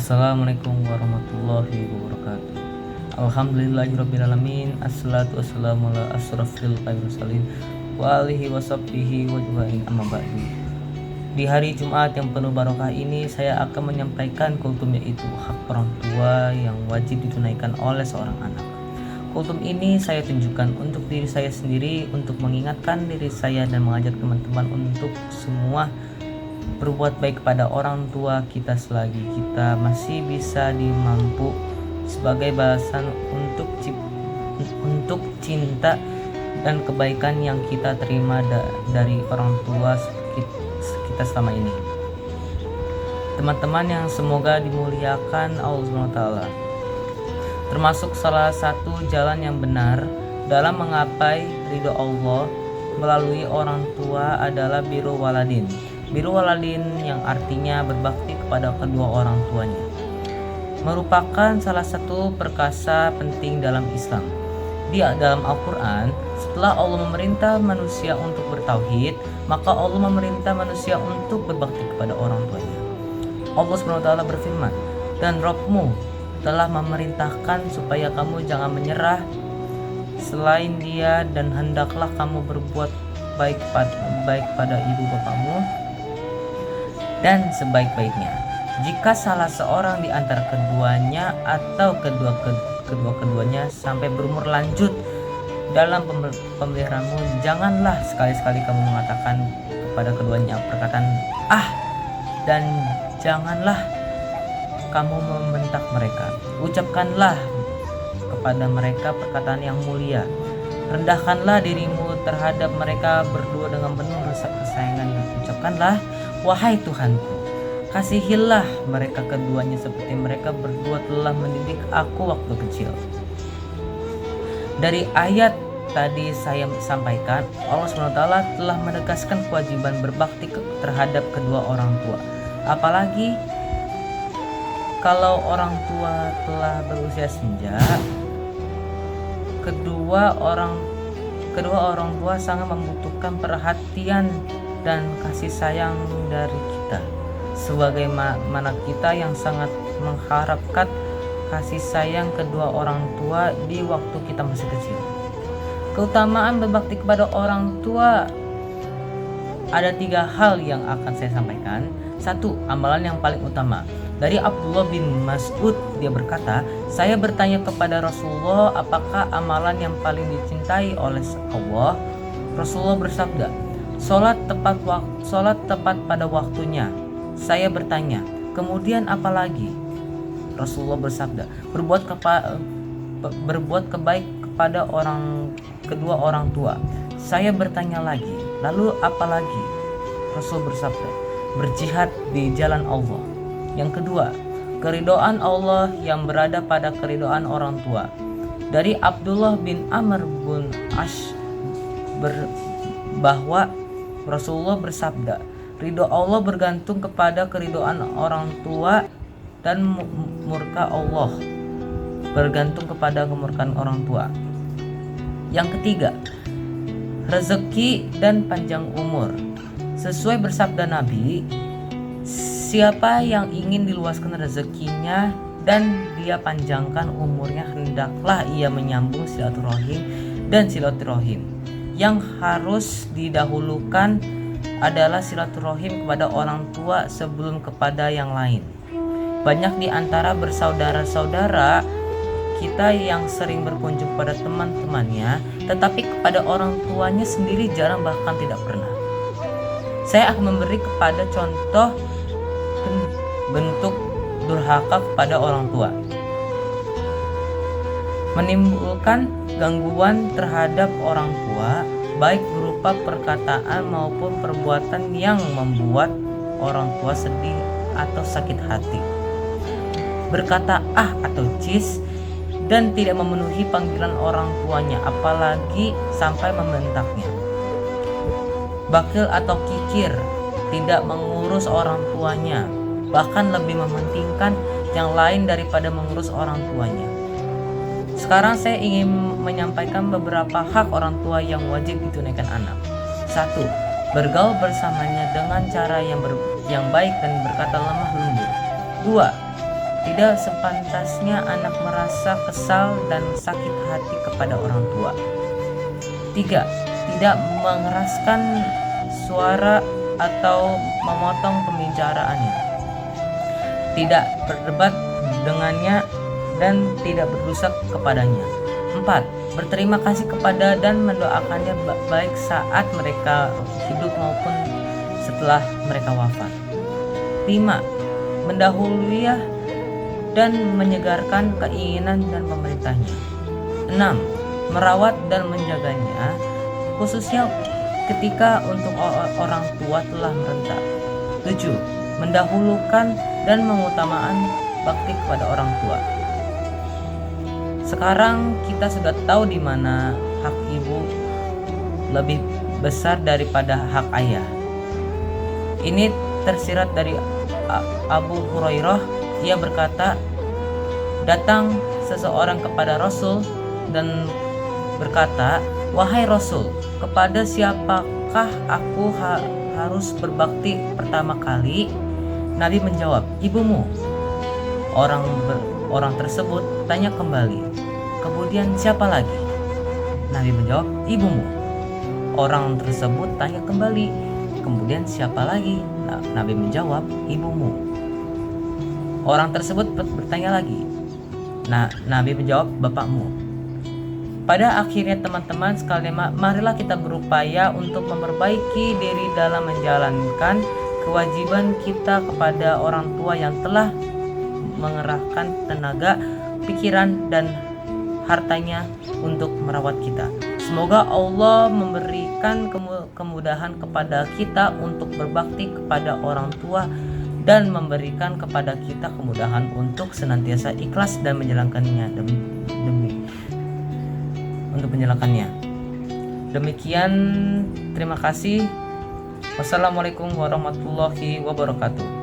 Assalamualaikum warahmatullahi wabarakatuh. Alhamdulillahirrabbilalamin. Assalatu wassalamu ala asrafil mursalin wa alihi washabbihi wa ajmain, amma ba'du. Di hari Jumat yang penuh barokah ini, saya akan menyampaikan kultum, yaitu hak orang tua yang wajib ditunaikan oleh seorang anak. Kultum ini saya tunjukkan untuk diri saya sendiri, untuk mengingatkan diri saya dan mengajak teman-teman untuk semua berbuat baik kepada orang tua kita selagi kita masih bisa dimampu, sebagai balasan untuk cinta dan kebaikan yang kita terima dari orang tua kita selama ini. Teman-teman yang semoga dimuliakan Allah SWT, termasuk salah satu jalan yang benar dalam menggapai ridho Allah melalui orang tua adalah biru waladin. Biru waladin yang artinya berbakti kepada kedua orang tuanya merupakan salah satu perkasa penting dalam Islam. Dalam Al-Quran, setelah Allah memerintah manusia untuk bertauhid, maka Allah memerintah manusia untuk berbakti kepada orang tuanya. Allah SWT berfirman, "Dan Rabbmu telah memerintahkan supaya kamu jangan menyerah selain Dia, dan hendaklah kamu berbuat baik pada ibu bapakmu dan sebaik-baiknya. Jika salah seorang di antara keduanya atau kedua-keduanya sampai berumur lanjut dalam pemeliharaanmu, janganlah sekali-sekali kamu mengatakan kepada keduanya perkataan dan janganlah kamu membentak mereka. Ucapkanlah kepada mereka perkataan yang mulia. Rendahkanlah dirimu terhadap mereka berdua dengan penuh rasa kesayangan. Ucapkanlah, wahai Tuhanku, kasihilah mereka keduanya seperti mereka berdua telah mendidik aku waktu kecil." Dari ayat tadi saya sampaikan, Allah SWT telah menegaskan kewajiban berbakti terhadap kedua orang tua. Apalagi kalau orang tua telah berusia senja, kedua orang tua sangat membutuhkan perhatian dan kasih sayang dari kita, sebagaimana kita yang sangat mengharapkan kasih sayang kedua orang tua di waktu kita masih kecil. Keutamaan berbakti kepada orang tua ada 3 hal yang akan saya sampaikan. 1. Amalan yang paling utama. Dari Abdullah bin Mas'ud, dia berkata, "Saya bertanya kepada Rasulullah, apakah amalan yang paling dicintai oleh Allah?" Rasulullah bersabda, Sholat tepat pada waktunya." Saya bertanya, "Kemudian apa lagi?" Rasulullah bersabda, berbuat kebaik kepada kedua orang tua." Saya bertanya lagi, "Lalu apa lagi?" Rasul bersabda, "Berjihad di jalan Allah." Yang kedua, keridhaan Allah yang berada pada keridhaan orang tua. Dari Abdullah bin Amr bin Ash bahwa Rasulullah bersabda, "Ridho Allah bergantung kepada keridhaan orang tua, dan murka Allah bergantung kepada kemurkaan orang tua." Yang ketiga, rezeki dan panjang umur. Sesuai bersabda Nabi, siapa yang ingin diluaskan rezekinya dan dia panjangkan umurnya, hendaklah ia menyambung silaturahim dan silaturahim. Yang harus didahulukan adalah silaturahim kepada orang tua sebelum kepada yang lain. Banyak di antara bersaudara-saudara kita yang sering berkunjung pada teman-temannya, tetapi kepada orang tuanya sendiri jarang, bahkan tidak pernah. Saya akan memberi kepada contoh bentuk durhaka kepada orang tua. Menimbulkan gangguan terhadap orang tua, baik berupa perkataan maupun perbuatan yang membuat orang tua sedih atau sakit hati. Berkata atau cis dan tidak memenuhi panggilan orang tuanya, apalagi sampai membentaknya. Bakil atau kikir, tidak mengurus orang tuanya, bahkan lebih mementingkan yang lain daripada mengurus orang tuanya. Sekarang saya ingin menyampaikan beberapa hak orang tua yang wajib ditunaikan anak. 1. Bergaul bersamanya dengan cara yang baik dan berkata lemah lembut. 2. Tidak sepantasnya anak merasa kesal dan sakit hati kepada orang tua. 3. Tidak mengeraskan suara atau memotong pembicaraannya. Tidak berdebat dengannya dan tidak berdosa kepadanya. 4. Berterima kasih kepada dan mendoakannya baik saat mereka hidup maupun setelah mereka wafat. 5. Mendahului dan menyegarkan keinginan dan pemerintahnya. 6. Merawat dan menjaganya, khususnya ketika untuk orang tua telah merenta. 7. Mendahulukan dan mengutamakan bakti kepada orang tua. Sekarang kita sudah tahu di mana hak ibu lebih besar daripada hak ayah. Ini tersirat dari Abu Hurairah. Ia berkata, datang seseorang kepada Rasul dan berkata, "Wahai Rasul, kepada siapakah aku harus berbakti pertama kali?" Nabi menjawab, "Ibumu." Orang tersebut tanya kembali, "Kemudian siapa lagi?" Nabi menjawab, "Ibumu." Orang tersebut tanya kembali, "Kemudian siapa lagi?" Nabi menjawab, "Ibumu." Orang tersebut bertanya lagi. Nabi menjawab, "Bapakmu." Pada akhirnya teman-teman sekalian, marilah kita berupaya untuk memperbaiki diri dalam menjalankan kewajiban kita kepada orang tua yang telah mengerahkan tenaga, pikiran, dan hartanya untuk merawat kita. Semoga Allah memberikan kemudahan kepada kita untuk berbakti kepada orang tua dan memberikan kepada kita kemudahan untuk senantiasa ikhlas dan menjalankannya untuk menjalankannya. Demikian, terima kasih. Wassalamualaikum warahmatullahi wabarakatuh.